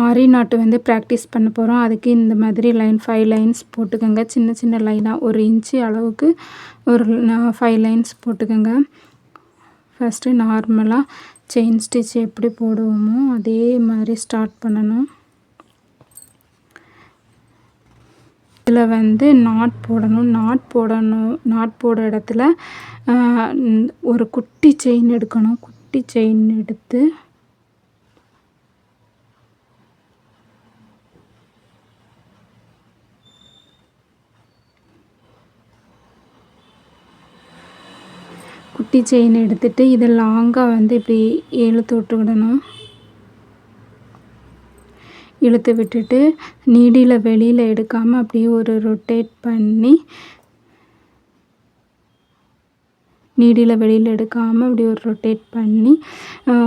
ஆரி நாட்டு வந்து ப்ராக்டிஸ் பண்ண போகிறோம். அதுக்கு இந்த மாதிரி 5 லைன்ஸ் போட்டுக்கோங்க. சின்ன சின்ன லைனாக 1 இன்ச்சு அளவுக்கு ஒரு 5 லைன்ஸ் போட்டுக்கோங்க. ஃபஸ்ட்டு நார்மலாக செயின் ஸ்டிச் எப்படி போடுவோமோ அதே மாதிரி ஸ்டார்ட் பண்ணணும். இதில் வந்து நாட் போடுற இடத்துல ஒரு குட்டி செயின் எடுக்கணும். குட்டி செயின் எடுத்து எடுத்துட்டு இதை லாங்காக வந்து இப்படி இழுத்து விட்டுட்டு நீடியில் வெளியில் எடுக்காமல் அப்படியே ஒரு ரொட்டேட் பண்ணி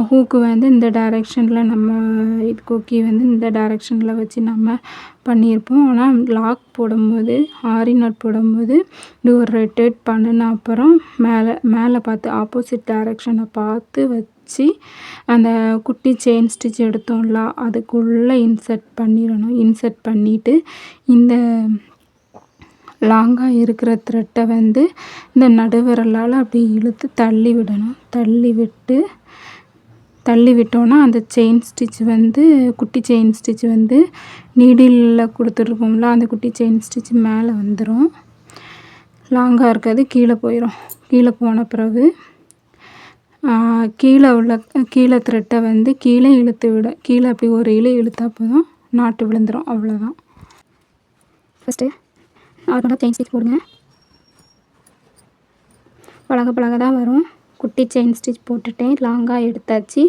ஹூக்கு வந்து இந்த டைரெக்ஷனில் நம்ம கொக்கி வந்து இந்த டைரெக்ஷனில் வச்சு நம்ம பண்ணியிருப்போம். ஆனால் லாக் போடும்போது ஆரி நாட் போடும்போது இப்படி ஒரு ரொட்டேட் பண்ணின அப்புறம் மேலே பார்த்து ஆப்போசிட் டைரெக்ஷனை பார்த்து வச்சு அந்த குட்டி செயின் ஸ்டிச் எடுத்தோம்ல அதுக்குள்ளே இன்சர்ட் பண்ணிவிட்டு இந்த லாங்காக இருக்கிற த்ரெட்டை வந்து இந்த நடுவிரலால் அப்படி இழுத்து தள்ளி விட்டோன்னா அந்த செயின் ஸ்டிச் வந்து குட்டி செயின் ஸ்டிச் வந்து நீடிலில் கொடுத்துருக்கோம்ல அந்த குட்டி செயின் ஸ்டிச் மேலே வந்துடும். லாங்காக இருக்கிறது கீழே போன பிறகு கீழே த்ரெட்டை வந்து கீழே அப்படி ஒரு இழுத்தா போதும், நாட்டு விழுந்துடும். அவ்வளோதான். ஃபஸ்ட்டு நார்மலாக செயின் ஸ்டிச் போடுங்க. பழக தான் வரும். குட்டி செயின் ஸ்டிச் போட்டுட்டேன். லாங்காக எடுத்தாச்சு.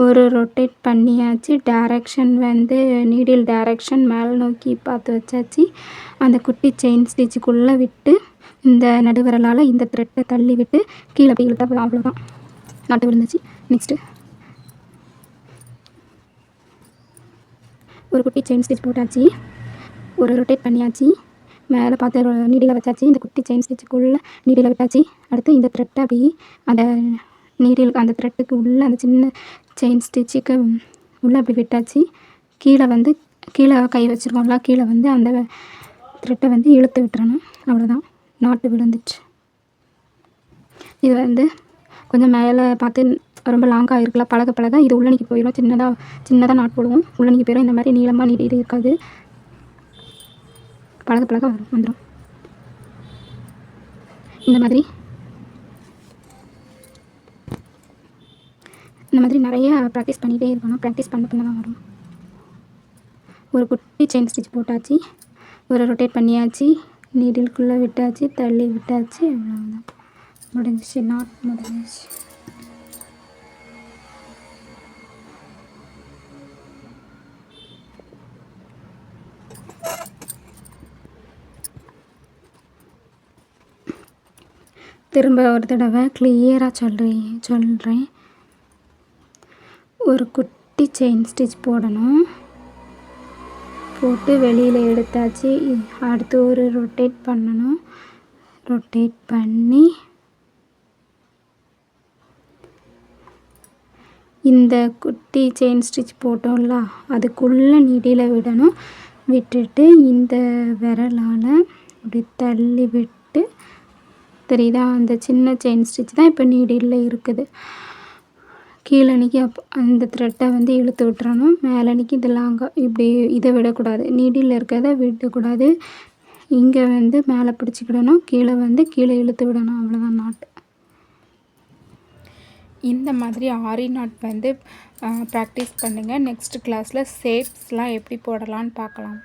ஒரு ரொட்டேட் பண்ணியாச்சு. டைரெக்ஷன் வந்து நீடில் டைரெக்ஷன் மேலே நோக்கி பார்த்து வச்சாச்சு. அந்த குட்டி செயின் ஸ்டிச்சுக்குள்ளே விட்டு இந்த நடுவிரலால் இந்த த்ரெட்டை தள்ளி விட்டு கீழே போய் இழுத்தா போதும். அவ்வளோதான், நாட்டு விழுந்துச்சு. நெக்ஸ்ட்டு ஒரு குட்டி செயின் ஸ்டிச் போட்டாச்சு. ஒரு ரொட்டேட் பண்ணியாச்சு. மேலே பார்த்து நீடியில் வச்சாச்சு. இந்த குட்டி செயின் ஸ்டிச்சுக்குள்ளே நீடியில் விட்டாச்சு. அடுத்து இந்த த்ரெட்டை அப்படி அந்த அந்த த்ரெட்டுக்கு உள்ளே அந்த சின்ன செயின் ஸ்டிச்சுக்கு உள்ளே அப்படி விட்டாச்சு. கீழே கை வச்சுருக்கோம்ல, கீழே வந்து அந்த த்ரெட்டை வந்து இழுத்து விட்டுறணும். அவ்வளோதான், நாட்டு விழுந்துச்சு. இது வந்து கொஞ்சம் மேலே பார்த்து ரொம்ப லாங்காக இருக்கலாம். பழக இது உள்ளணிக்கு போயிடும். சின்னதாக நாட் போடுவோம், உள்ளணிக்கு போயிடும். இந்த மாதிரி நீளமாக நீடி இருக்காது. பழக வந்துடும். இந்த மாதிரி நிறைய ப்ராக்டிஸ் பண்ணிகிட்டே இருக்கணும். ப்ராக்டிஸ் பண்ண தான் வரும். ஒரு குட்டி செயின் ஸ்டிச் போட்டாச்சு. ஒரு ரொட்டேட் பண்ணியாச்சு. நீடிலுக்குள்ளே விட்டாச்சு, தள்ளி விட்டாச்சு. அவ்வளோதான், முடிஞ்சிச்சு. நாட் முடிஞ்சிச்சு. திரும்ப ஒரு தடவை கிளியராக சொல்கிறேன். ஒரு குட்டி செயின் ஸ்டிச் போடணும். போட்டு வெளியில் எடுத்தாச்சு. அடுத்து ஒரு ரொட்டேட் பண்ணணும். ரொட்டேட் பண்ணி இந்த குட்டி செயின் ஸ்டிச் போட்டோம்ல அதுக்குள்ளே நீடியில் விடணும். விட்டுட்டு இந்த விரலால் அப்படி தள்ளி விட்டு, தெரியுதா, அந்த சின்ன செயின் ஸ்டிச் தான் இப்போ நீடில் இருக்குது. கீழணிக்கு அந்த த்ரெட்டை வந்து இழுத்து விட்டுறணும். மேலணிக்கு இது லாங்காக இப்படி இதை விடக்கூடாது. நீடில் இருக்கிறத விடக்கூடாது. இங்கே வந்து மேலே பிடிச்சிக்கிடணும். கீழே இழுத்து விடணும். அவ்வளோதான், நாட்டு. இந்த மாதிரி ஆரி நாட் வந்து ப்ராக்டிஸ் பண்ணுங்கள். நெக்ஸ்ட் கிளாஸில் ஷேப்ஸ்லாம் எப்படி போடலான்னு பார்க்கலாம்.